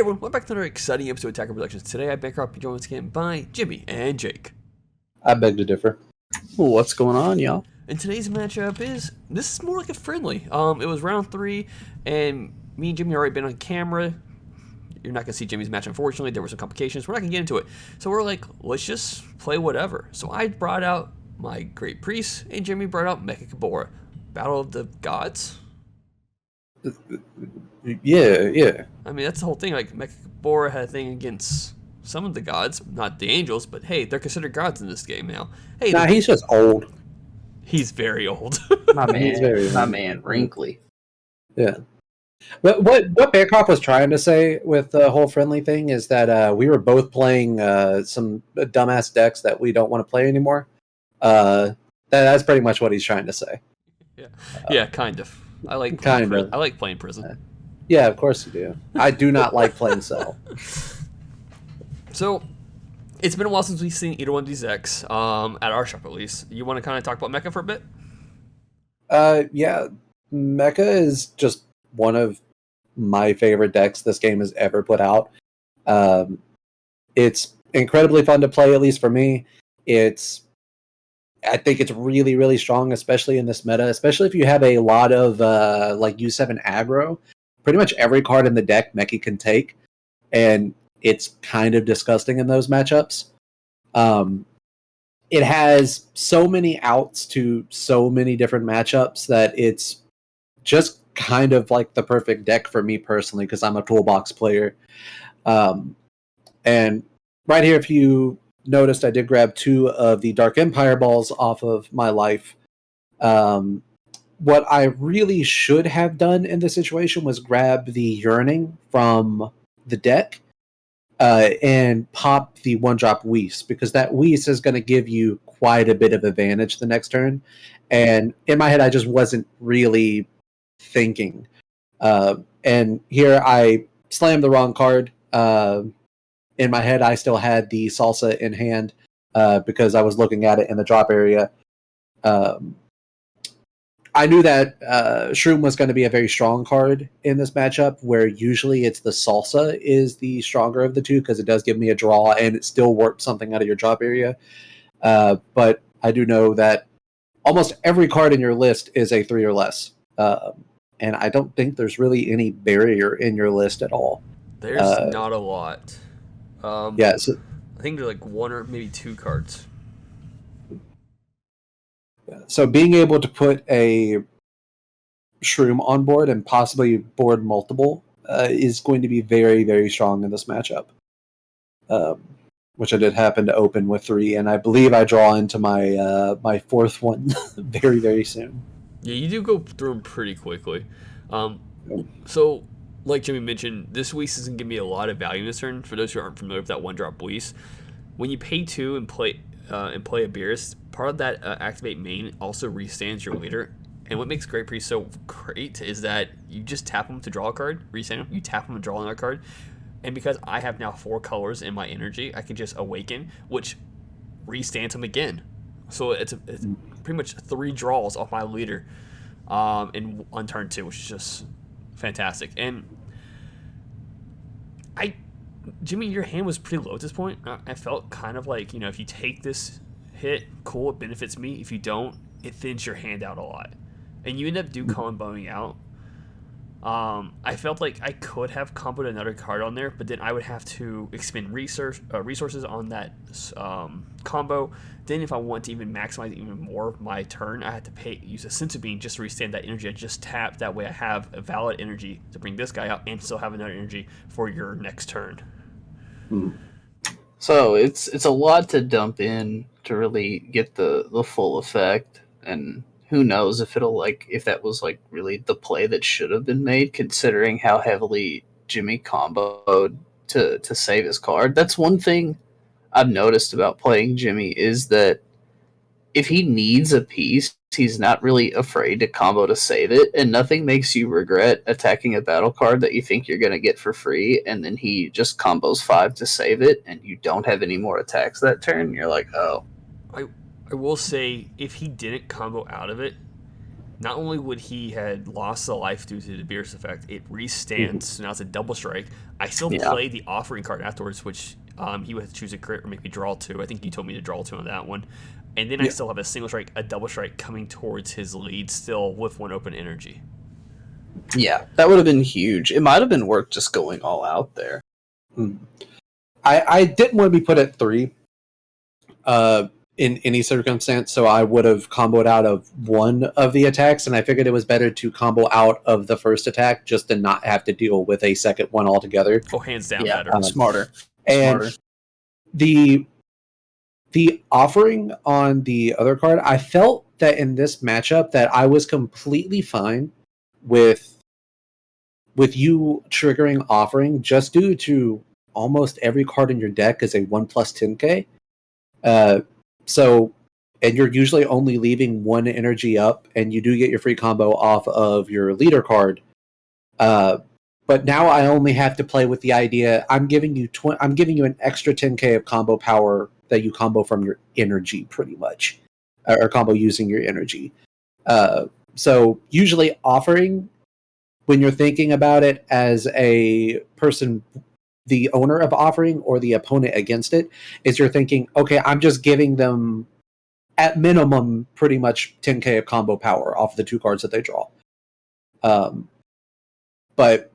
everyone, welcome back to another exciting episode of Attacker Productions. Today I back up joined once again by Jimmy and Jake. I beg to differ. Well, what's going on, y'all? And today's matchup this is more like a friendly. It was round 3, and me and Jimmy already been on camera. You're not going to see Jimmy's match, unfortunately. There were some complications. We're not going to get into it. So we're like, let's just play whatever. So I brought out my Great Priest, and Jimmy brought out Mechikabura. Battle of the Gods? Yeah. I mean, that's the whole thing. Like, Mechikabura had a thing against some of the gods, not the angels, but hey, they're considered gods in this game now. Hey, nah, he's just old. He's very old. My man, wrinkly. Yeah. But what Bearcroft was trying to say with the whole friendly thing is that we were both playing some dumbass decks that we don't want to play anymore. That's pretty much what he's trying to say. Yeah, kind of. I like playing prison. Yeah, of course you do. I do not like playing Cell. So, it's been a while since we've seen either one of these decks, at our shop at least. You want to kind of talk about Mecha for a bit? Yeah. Mecha is just one of my favorite decks this game has ever put out. It's incredibly fun to play, at least for me. I think it's really, really strong, especially in this meta, especially if you have a lot of like U7 aggro. Pretty much every card in the deck Mechie can take, and it's kind of disgusting in those matchups. It has so many outs to so many different matchups that it's just kind of like the perfect deck for me personally, because I'm a toolbox player. And right here, if you noticed, I did grab 2 of the Dark Empire balls off of my life. What I really should have done in this situation was grab the Yearning from the deck and pop the 1-drop Whis, because that Whis is going to give you quite a bit of advantage the next turn. And in my head, I just wasn't really thinking. And here I slammed the wrong card. In my head, I still had the Salsa in hand because I was looking at it in the drop area. I knew that Shroom was going to be a very strong card in this matchup, where usually it's the Salsa is the stronger of the two, because it does give me a draw and it still warps something out of your drop area. But I do know that almost every card in your list is a 3 or less. And I don't think there's really any barrier in your list at all. There's not a lot. Yeah, so, I think there are like 1 or maybe 2 cards. So being able to put a Shroom on board and possibly board multiple is going to be very, very strong in this matchup. Which I did happen to open with 3, and I believe I draw into my my 4th one very, very soon. Yeah, you do go through them pretty quickly. So, like Jimmy mentioned, this Whis is going to give me a lot of value in this turn. For those who aren't familiar with that 1-drop Whis, when you pay 2 and play a Beerus, part of that activate main also restands your leader. And what makes Great Priest so great is that you just tap them to draw a card, restand them, you tap them to draw another card. And because I have now 4 colors in my energy, I can just awaken, which restands them again. So it's pretty much 3 draws off my leader on turn 2, which is just fantastic. And Jimmy, your hand was pretty low at this point. I felt kind of like, if you take this hit, cool, it benefits me. If you don't, it thins your hand out a lot. And you end up comboing out. I felt like I could have comboed another card on there, but then I would have to expend resources on that combo. Then if I want to even maximize even more my turn, I had to use a Senzu Bean just to restand that energy. I just tap, that way I have a valid energy to bring this guy out and still have another energy for your next turn. So it's a lot to dump in to really get the full effect, and who knows if if that was really the play that should have been made, considering how heavily Jimmy comboed to save his card. That's one thing I've noticed about playing Jimmy, is that if he needs a piece, he's not really afraid to combo to save it, and nothing makes you regret attacking a battle card that you think you're going to get for free, and then he just combos 5 to save it, and you don't have any more attacks that turn. You're like, oh. I will say, if he didn't combo out of it, not only would he had lost the life due to the Beerus effect, it restands, so now it's a double strike. I still play the offering card afterwards, which he would have to choose a crit or maybe draw 2. I think you told me to draw 2 on that one. And then I still have a single strike, a double strike coming towards his lead still with 1 open energy. Yeah, that would have been huge. It might have been worth just going all out there. I didn't want to be put at 3 in any circumstance, so I would have comboed out of 1 of the attacks, and I figured it was better to combo out of the first attack just to not have to deal with a second one altogether. Oh, hands down better. Smarter. And the offering on the other card, I felt that in this matchup that I was completely fine with you triggering offering just due to almost every card in your deck is a 1+10k. So, and you're usually only leaving 1 energy up, and you do get your free combo off of your leader card. But now I only have to play with the idea I'm giving you an extra 10k of combo power that you combo from your energy, pretty much, or combo using your energy. So usually offering, when you're thinking about it as a person, the owner of offering or the opponent against it, is you're thinking, okay, I'm just giving them at minimum pretty much 10k of combo power off the 2 cards that they draw. But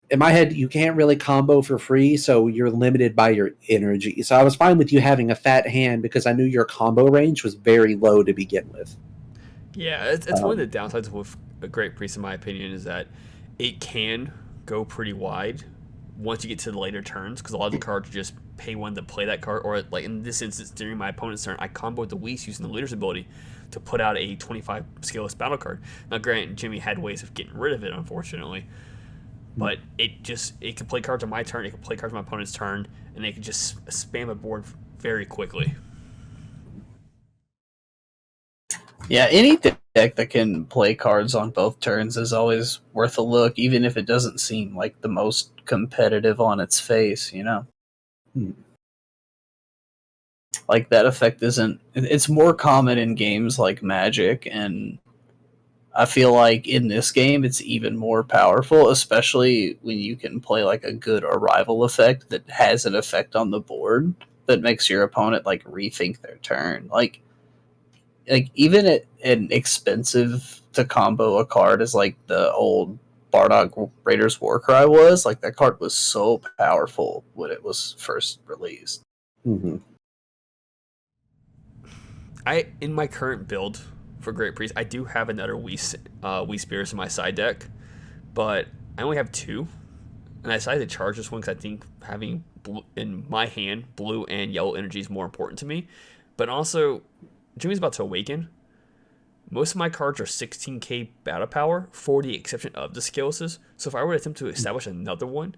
in my head, you can't really combo for free, so you're limited by your energy. So I was fine with you having a fat hand because I knew your combo range was very low to begin with. Yeah, it's one of the downsides with a Great Priest, in my opinion, is that it can go pretty wide once you get to the later turns, because a lot of the cards just pay 1 to play that card, or like in this instance, during my opponent's turn, I comboed the Whis using the leader's ability to put out a 25 skillless battle card. Now, granted, Jimmy had ways of getting rid of it, unfortunately, but it could play cards on my turn, it could play cards on my opponent's turn, and they could just spam a board very quickly. Yeah, any deck that can play cards on both turns is always worth a look, even if it doesn't seem like the most competitive on its face, you know? Like, that effect isn't... It's more common in games like Magic, and I feel like in this game it's even more powerful, especially when you can play like a good arrival effect that has an effect on the board that makes your opponent like rethink their turn. Like even at an expensive to combo a card as like the old Bardock Raiders Warcry was, like that card was so powerful when it was first released. In my current build for Great Priest, I do have another Whis Beerus in my side deck, but I only have 2, and I decided to charge this one because I think having blue, in my hand, blue and yellow energy is more important to me. But also, Jimmy's about to awaken. Most of my cards are 16k battle power, for the exception of the skills's. So if I were to attempt to establish another one,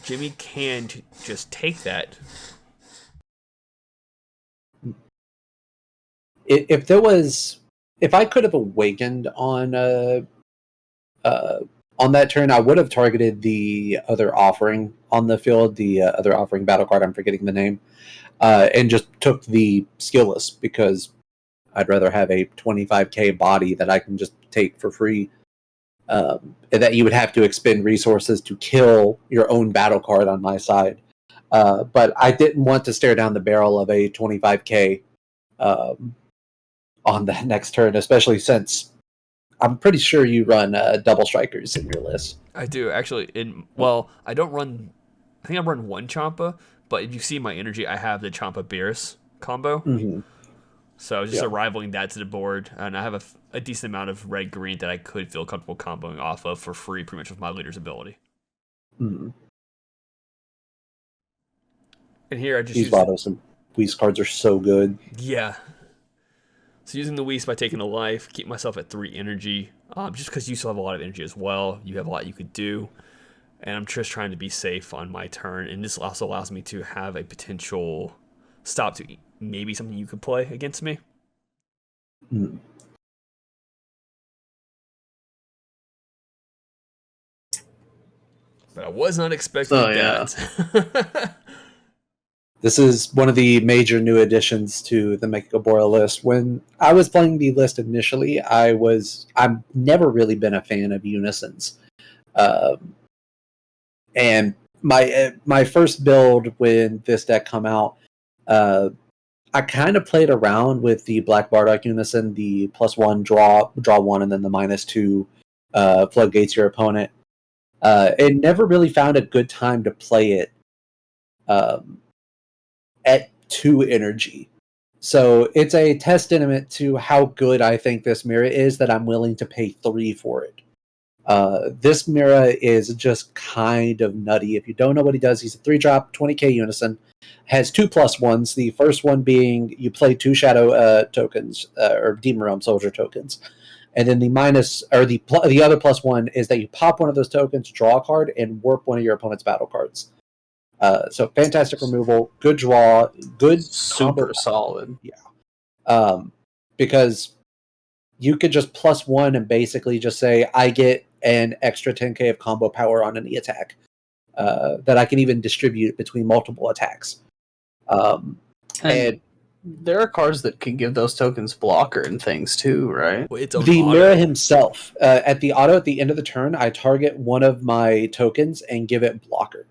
Jimmy can just take that. If I could have awakened on that turn, I would have targeted the other offering on the field, the other offering battle card. I'm forgetting the name, and just took the skillless because I'd rather have a 25k body that I can just take for free, and that you would have to expend resources to kill your own battle card on my side. But I didn't want to stare down the barrel of a 25k on that next turn, especially since I'm pretty sure you run double strikers in your list. I do, actually. I don't run... I think I run 1 Champa, but if you see my energy, I have the Champa Beerus combo. So just rivaling that to the board, and I have a decent amount of red-green that I could feel comfortable comboing off of for free, pretty much with my leader's ability. And here I just use Vados, and Whis cards are so good. Yeah. So using the Whis by taking a life, keep myself at 3 energy, just because you still have a lot of energy as well. You have a lot you could do, and I'm just trying to be safe on my turn, and this also allows me to have a potential stop to maybe something you could play against me. But I was not expecting that. This is one of the major new additions to the Mechikabura list. When I was playing the list initially, I've never really been a fan of unisons, and my first build when this deck come out, I kind of played around with the Black Bardock unison, the +1 draw one, and then the -2 floodgates your opponent. And never really found a good time to play it. At 2 energy. So it's a testament to how good I think this Mira is that I'm willing to pay 3 for it. This Mira is just kind of nutty. If you don't know what he does, he's a 3-drop, 20k unison. Has 2 +1s. The first one being you play 2 shadow tokens, or Demon Realm Soldier tokens. And then the other +1 is that you pop one of those tokens, draw a card, and warp one of your opponent's battle cards. So fantastic removal, good draw, good super combo. solid. Yeah. Because you could just +1 and basically just say, I get an extra 10k of combo power on any attack that I can even distribute between multiple attacks. And there are cards that can give those tokens blocker and things too, right? Well, it's the Mira himself, at the end of the turn, I target one of my tokens and give it blocker.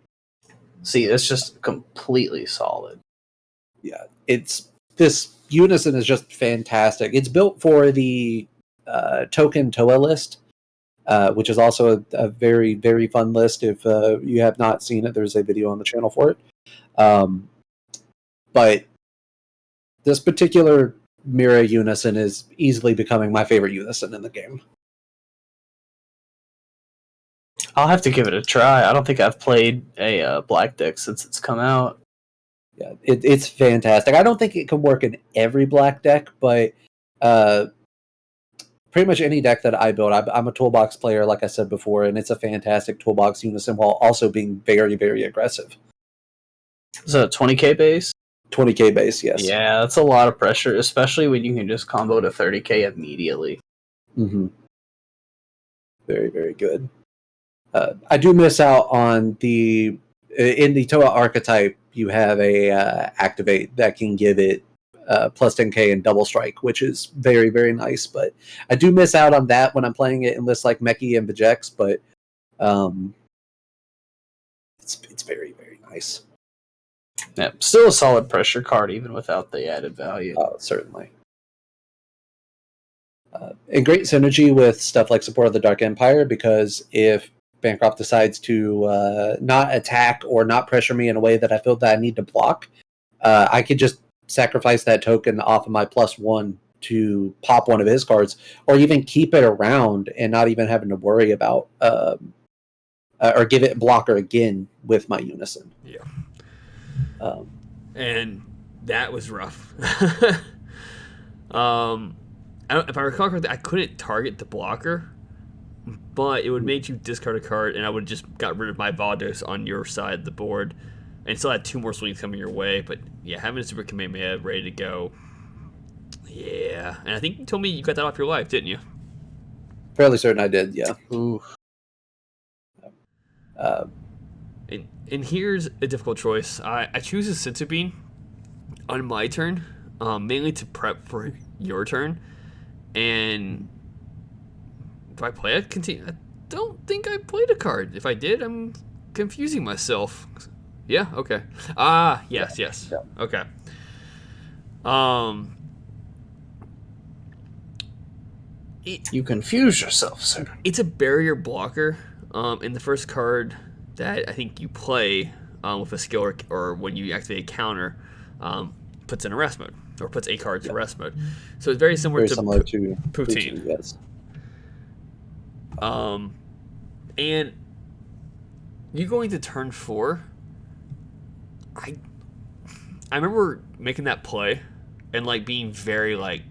See, it's just completely solid. Yeah, this unison is just fantastic. It's built for the token Toa list, which is also a very, very fun list. If you have not seen it, there's a video on the channel for it. But this particular Mira unison is easily becoming my favorite unison in the game. I'll have to give it a try. I don't think I've played a black deck since it's come out. Yeah, it's fantastic. I don't think it can work in every black deck, but pretty much any deck that I build, I'm a toolbox player, like I said before, and it's a fantastic toolbox unison while also being very, very aggressive. Is it a 20k base? 20k base, yes. Yeah, that's a lot of pressure, especially when you can just combo to 30k immediately. Mm-hmm. Very, very good. I do miss out on in the Toa archetype, you have a activate that can give it plus 10k and double strike, which is very, very nice. But I do miss out on that when I'm playing it in lists like Mechie and Vejex, but it's very, very nice. Yeah, still a solid pressure card even without the added value. Oh, certainly. And great synergy with stuff like Support of the Dark Empire, because if Bancroft decides to not attack or not pressure me in a way that I feel that I need to block, I could just sacrifice that token off of my +1 to pop one of his cards, or even keep it around and not even having to worry about or give it blocker again with my unison. Yeah. And that was rough. If I recall correctly, I couldn't target the blocker, but it would make you discard a card, and I would just got rid of my Valdos on your side of the board, and still had 2 more swings coming your way. But yeah, having a Super Kamehameha ready to go, yeah. And I think you told me you got that off your life, didn't you? Fairly certain I did, yeah. Ooh. And here's a difficult choice. I choose a Senzu Bean on my turn, mainly to prep for your turn. And do I play it? Continue. I don't think I played a card. If I did, I'm confusing myself. Yeah. Okay. Yes. Yeah. Okay. You confuse yourself, sir. It's a barrier blocker. And the first card that I think you play with a skill or when you activate a counter puts in a rest mode, or puts a card to rest mode. So it's very similar to Poutine. Yes. And you going to turn 4, I remember making that play and like being very like,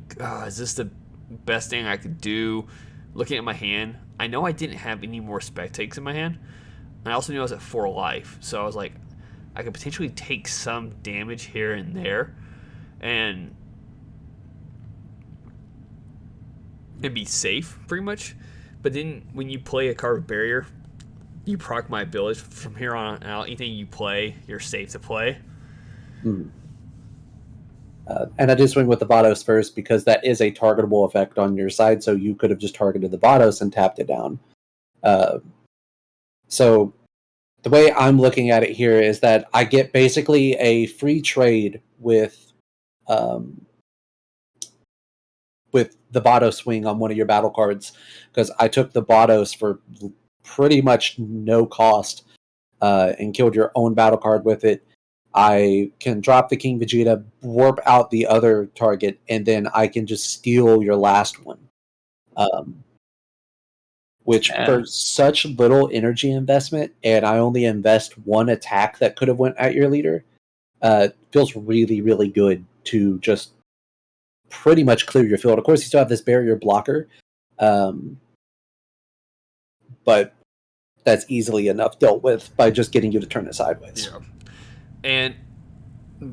is this the best thing I could do? Looking at my hand, I know I didn't have any more spec takes in my hand. I also knew I was at 4 life, so I was like, I could potentially take some damage here and there, and be safe, pretty much. But then when you play a card with barrier, you proc my abilities from here on out. Anything you play, you're safe to play. Mm. And I did swing with the Vados first because that is a targetable effect on your side, so you could have just targeted the Vados and tapped it down. So the way I'm looking at it here is that I get basically a free trade with the Vados swing on one of your battle cards, because I took the Vados for pretty much no cost and killed your own battle card with it. I can drop the King Vegeta, warp out the other target, and then I can just steal your last one. Which for such little energy investment, and I only invest one attack that could have went at your leader, feels really, really good to just pretty much clear your field. Of course, you still have this barrier blocker, but that's easily enough dealt with by just getting you to turn it sideways. Yeah. And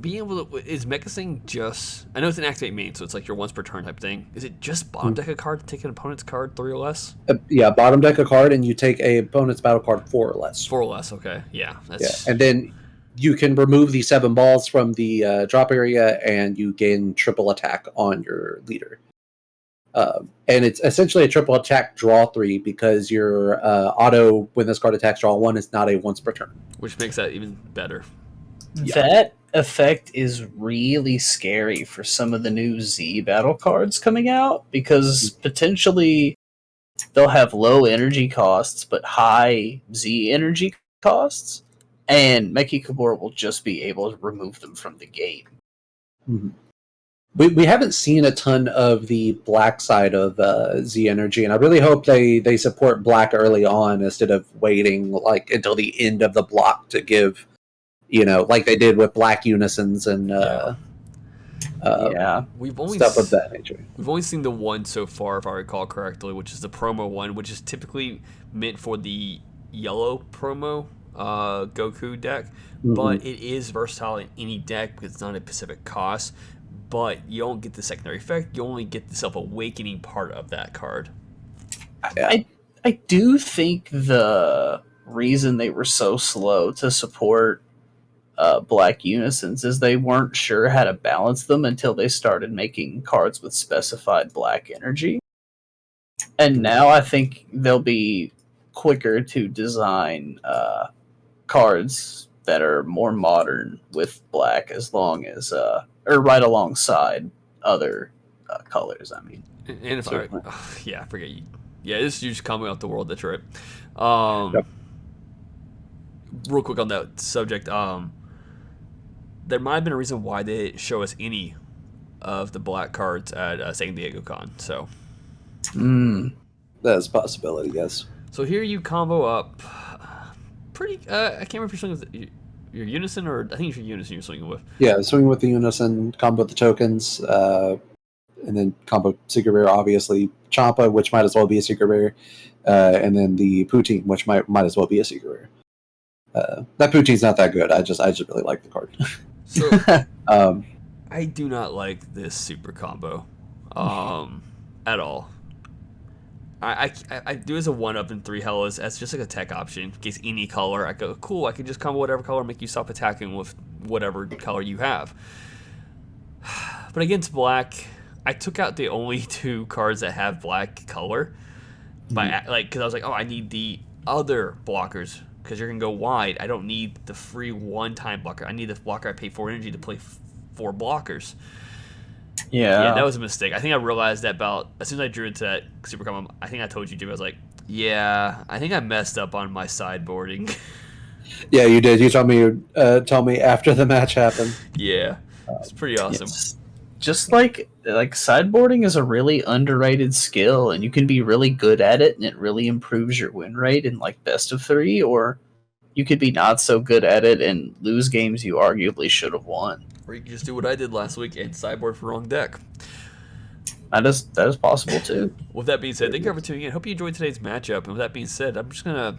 being able to, is Mechasing just, I know it's an activate main, so it's like your once per turn type thing. Is it just bottom deck a card to take an opponent's card 3 or less? Yeah, bottom deck a card and you take a opponent's battle card 4 or less. 4 or less, okay. Yeah. That's... Yeah. And then you can remove the 7 balls from the drop area and you gain triple attack on your leader. And it's essentially a triple attack draw 3 because your auto, when this card attacks, draw 1 is not a once per turn. Which makes that even better. Yeah. That effect is really scary for some of the new Z battle cards coming out, because potentially they'll have low energy costs but high Z energy costs, and Mechikabura will just be able to remove them from the game. Mm-hmm. We haven't seen a ton of the black side of Z energy, and I really hope they support black early on instead of waiting like until the end of the block to give, like they did with black unisons and we've only stuff of that nature. We've only seen the one so far, if I recall correctly, which is the promo one, which is typically meant for the yellow promo Goku deck, but it is versatile in any deck because it's not a specific cost. But you don't get the secondary effect. You only get the self-awakening part of that card. I do think the reason they were so slow to support black unisons is they weren't sure how to balance them until they started making cards with specified black energy. And now I think they'll be quicker to design cards that are more modern with black, as long as or right alongside other colors. I mean, and if I forget you. Yeah, this is just coming out the world. That's right. Real quick on that subject, there might have been a reason why they didn't show us any of the black cards at San Diego Con. So, that's a possibility. Yes. So here you combo up. Pretty. I can't remember if you're swinging with your unison, or I think it's your unison you're swinging with. Yeah, swinging with the unison, combo the tokens, and then combo secret rare, obviously Champa, which might as well be a secret rare, and then the Poutine, which might as well be a secret rare. That Poutine's not that good. I just really like the card. So I do not like this super combo at all. I do as a 1-up in 3 Hellas as just like a tech option in case any color. I go, cool, I can just combo whatever color, make you stop attacking with whatever color you have. But against black, I took out the only 2 cards that have black color because I was like, oh, I need the other blockers because you're gonna go wide. I don't need the free one-time blocker. I need the blocker I pay 4 energy to play 4 blockers. Yeah, that was a mistake. I think I realized that about as soon as I drew into that super combo. I think I told you, Jimmy. I was like, yeah, I think I messed up on my sideboarding. Yeah, you did. You told me after the match happened. Yeah, it's pretty awesome. Just like sideboarding is a really underrated skill, and you can be really good at it, and it really improves your win rate in like best of 3, or you could be not so good at it and lose games you arguably should have won. Or you can just do what I did last week and sideboard for wrong deck. That is possible too. With that being said, thank you for tuning in. Hope you enjoyed today's matchup. And with that being said, I'm just gonna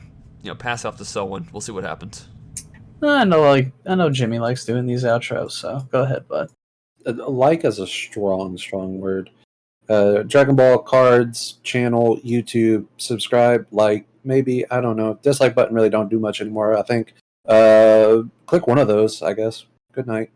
pass off to someone. We'll see what happens. I know Jimmy likes doing these outros, so go ahead, bud. Like is a strong word. Dragon Ball cards channel, YouTube, subscribe, like, maybe, I don't know. Dislike button really don't do much anymore, I think. Click one of those, I guess. Good night.